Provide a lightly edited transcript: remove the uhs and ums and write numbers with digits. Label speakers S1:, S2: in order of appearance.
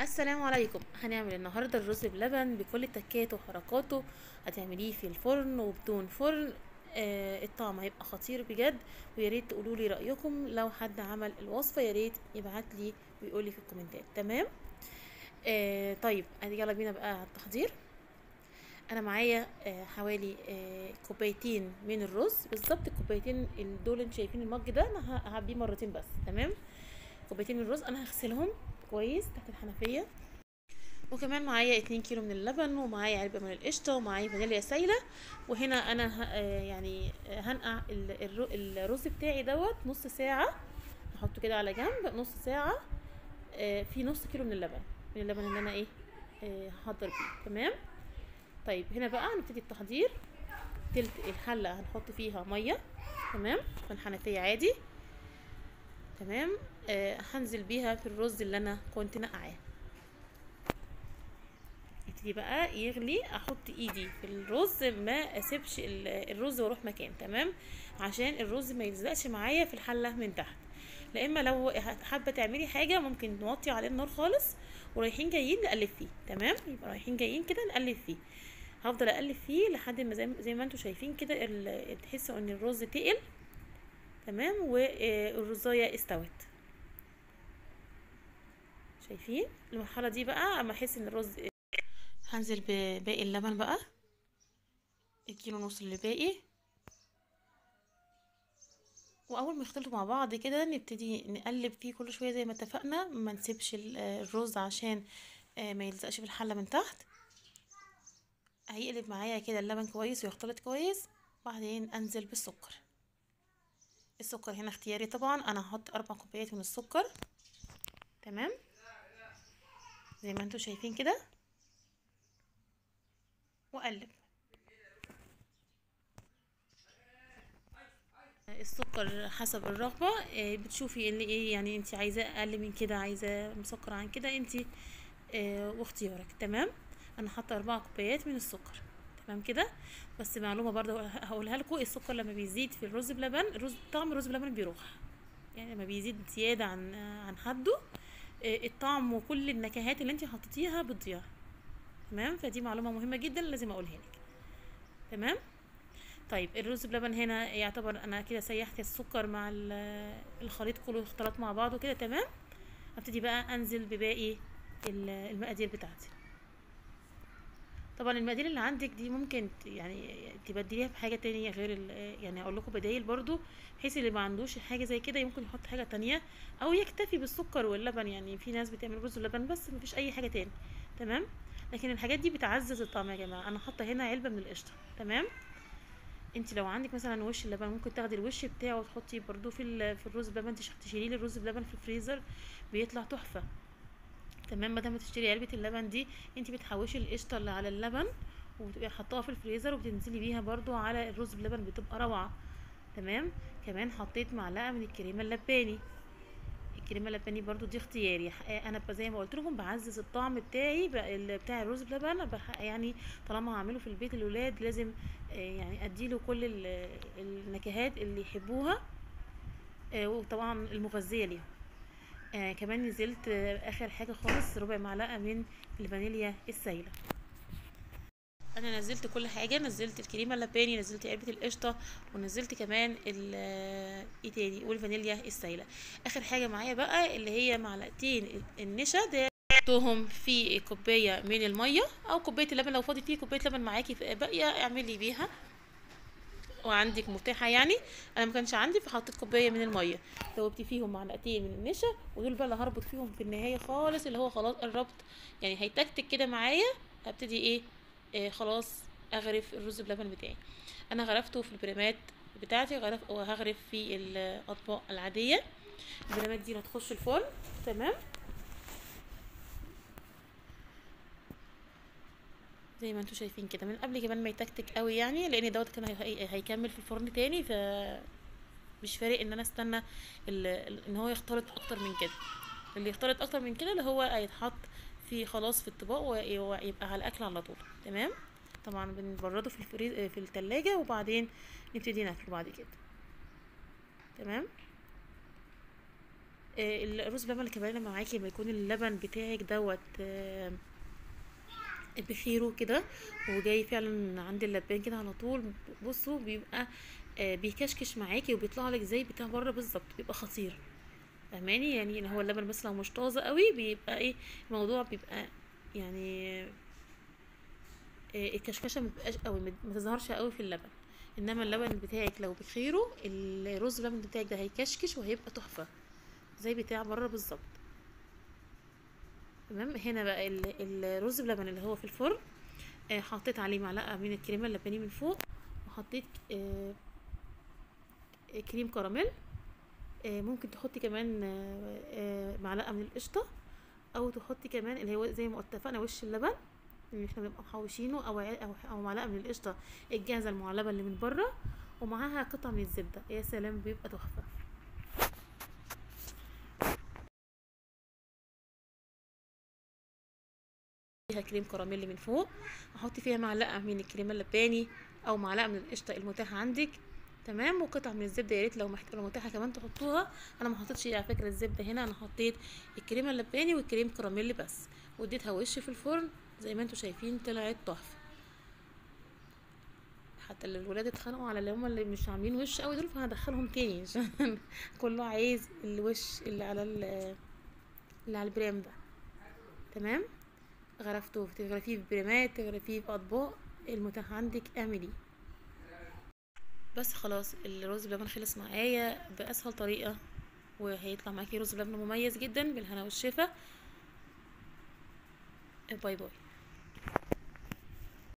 S1: السلام عليكم. هنعمل النهارده الرز بلبن بكل تكاته وحركاته. هتعمليه في الفرن وبدون فرن. الطعم هيبقى خطير بجد. ويا ريت تقولوا لي رايكم، لو حد عمل الوصفه يا ريت يبعت لي ويقول لي في الكومنتات. تمام. طيب يلا بينا بقى على التحضير. انا معايا حوالي كوبايتين من الرز، بالظبط الكوبايتين دول انتوا شايفين المج ده انا هعبيه مرتين بس. تمام. كوبايتين من الرز انا هغسلهم كويس تحت الحنفيه. وكمان معايا 2 كيلو من اللبن، ومعايا علبة من القشطة، ومعايا فانيليا سايلة. وهنا انا هنقع الرز بتاعي دوت نص ساعة. هحطه كده على جنب نص ساعة. في نص كيلو من اللبن، اللي انا هحضر بيه. تمام. طيب هنا بقى هنبتدي التحضير. تلت الحلة هنحط فيها مية. تمام. من الحنفية عادي. تمام. هنزل بيها في الرز اللي انا كنت نقعاه. يبتدي بقى يغلي، احط ايدي في الرز، ما اسيبش الرز واروح مكان. تمام. عشان الرز ما يلزقش معايا في الحله من تحت. لا اما لو حابه تعملي حاجه ممكن نوطي عليه النار خالص، ورايحين جايين نقلب فيه. تمام. يبقى رايحين جايين كده نقلب فيه. هفضل اقلب فيه لحد ما زي ما انتوا شايفين كده تحسوا ان الرز تقل. تمام. والرزايه استوت. شايفين المرحله دي بقى اما احس ان الرز. هنزل بباقي اللبن بقى، الكيلو ونص اللي باقي. واول ما يختلطوا مع بعض كده نبتدي نقلب فيه كل شويه زي ما اتفقنا، ما نسيبش الرز عشان ما يلزقش في الحله من تحت. هيقلب معايا كده اللبن كويس ويختلط كويس. بعدين انزل بالسكر. السكر هنا اختياري طبعا، انا هحط 4 كوبايات من السكر. تمام. زي ما انتوا شايفين كده. واقلب السكر حسب الرغبة. بتشوفي اللي يعني انت عايزاه اقل من كده، عايزاه مسكر عن كده انت واختيارك. تمام. انا حاطه 4 كوبايات من السكر. تمام كده. بس معلومه برضه هقولها لكم، السكر لما بيزيد في الرز بلبن طعم الرز بلبن بيروح. يعني لما بيزيد زياده عن حده الطعم وكل النكهات اللي انت حطيتيها بتضيع. تمام. فدي معلومه مهمه جدا لازم اقولها لك. تمام. طيب الرز بلبن هنا يعتبر انا كده سيحت السكر مع الخليط كله اختلط مع بعضه كده. تمام. ابتدي بقى انزل بباقي المقادير بتاعتي. طبعا المقادير اللي عندك دي ممكن يعني تبدليها بحاجه تانية غير يعني اقول لكم بدايل برضو، بحيث اللي ما عندوش حاجه زي كده يمكن يحط حاجه تانية، او يكتفي بالسكر واللبن. يعني في ناس بتعمل رز ولبن بس مفيش اي حاجه تاني. تمام. لكن الحاجات دي بتعزز الطعم يا جماعه. انا حاطه هنا علبه من القشطه. تمام. انت لو عندك مثلا وش اللبن ممكن تاخدي الوش بتاعه وتحطي برضو في الرز بلبن، تشيلي الرز بلبن في الفريزر بيطلع تحفه. تمام. بدل ما تشتري علبه اللبن دي انت بتحوشي القشطه اللي على اللبن وبتبقي حطاها في الفريزر وبتنزلي بيها برضو على الرز بلبن، بتبقى روعه. تمام. كمان حطيت معلقه من الكريمه اللباني. الكريمه اللباني برضو دي اختياري. انا زي ما قلت لكم بعزز الطعم بتاعي بتاع الرز بلبن. يعني طالما هعمله في البيت الولاد لازم يعني اديله كل النكهات اللي يحبوها، وطبعا المغذيه ليهم. كمان نزلت اخر حاجه خالص ربع معلقه من الفانيليا السايله. انا نزلت كل حاجه، نزلت الكريمه اللباني، نزلت علبه القشطه، ونزلت كمان ايه تاني، والفانيليا السايله. اخر حاجه معايا بقى اللي هي معلقتين النشا ده، حطهم في كوبايه من الميه او كوبايه اللبن. لو فاضي فيه كوبايه لبن معاكي باقيه اعملي بيها وعندك متاحه يعني. انا ما كانش عندي فحطيت كوبايه من الميه، دوبت فيهم معلقتين من النشا، ودول بقى اللي هربط فيهم في النهايه خالص، اللي هو خلاص قربت يعني هيتكتك كده معايا. هبتدي خلاص اغرف الرز بلبن بتاعي. انا غرفته في البريمات بتاعتي، وهغرف في الاطباق العاديه. البريمات دي هتخش الفرن. تمام. زي ما انتوا شايفين كده من قبل كمان ما يتكتك قوي، يعني لان دوت كان هيكمل في الفرن تاني، مش فارق ان انا استنى ان هو يختلط اكتر من كده. اللي يختلط اكتر من كده اللي هو هيتحط في خلاص في الطباق ويبقى على الاكل على طول. تمام. طبعا بنبرده في التلاجة وبعدين نبتدي ناكله بعد كده. تمام. الرز بلبن اللي كمان معاكي لما يكون اللبن بتاعك دوت بخيره كده وجاي فعلا عند اللبان كده على طول. بصوا بيبقى بيكشكش معاكي وبيطلع لك زي بتاع بره بالظبط، بيبقى خطير. فاهماني؟ يعني ان هو اللبن بس لو مش طازه قوي بيبقى ايه الموضوع، بيبقى يعني الكشكشه مبتبقاش قوي، ما تظهرش قوي في اللبن. انما اللبن بتاعك لو بخيره الرز اللبن بتاعك ده هيكشكش وهيبقى تحفه زي بتاع بره بالظبط. تمام. هنا بقى الرز بلبن اللي هو في الفرن، حطيت عليه معلقه من الكريمه اللباني من فوق، وحطيت كريم كراميل. ممكن تحطي كمان معلقه من القشطه، او تحطي كمان اللي هو زي ما اتفقنا وش اللبن اللي احنا بنبقى محوشينه، او معلقه من القشطه الجاهزه المعلبه اللي من بره، ومعاها قطعه من الزبده. يا سلام، بيبقى تحفه. فيها كريم كراميل من فوق، احط فيها معلقه من الكريمه اللباني او معلقه من القشطه المتاحه عندك. تمام. وقطعه من الزبده يا ريت لو متاحه كمان تحطوها. انا ما حطيتش على فكره الزبده هنا، انا حطيت الكريمه اللباني والكريم كراميل بس، واديتها وش في الفرن زي ما انتم شايفين طلعت تحفه. حتى اللي الولاد اتخانقوا على اللي هم اللي مش عاملين وش قوي دول، فهدخلهم تاني عشان كله عايز الوش اللي على البريم ده. تمام. غرفته تغرفيه في بريمات، تغرفيه في اطباق، المتاح عندك اعمليه. بس خلاص الرز بلبن خلص معايا باسهل طريقه، وهيطلع معاكي رز بلبن مميز جدا بالهنا والشفا. باي باي.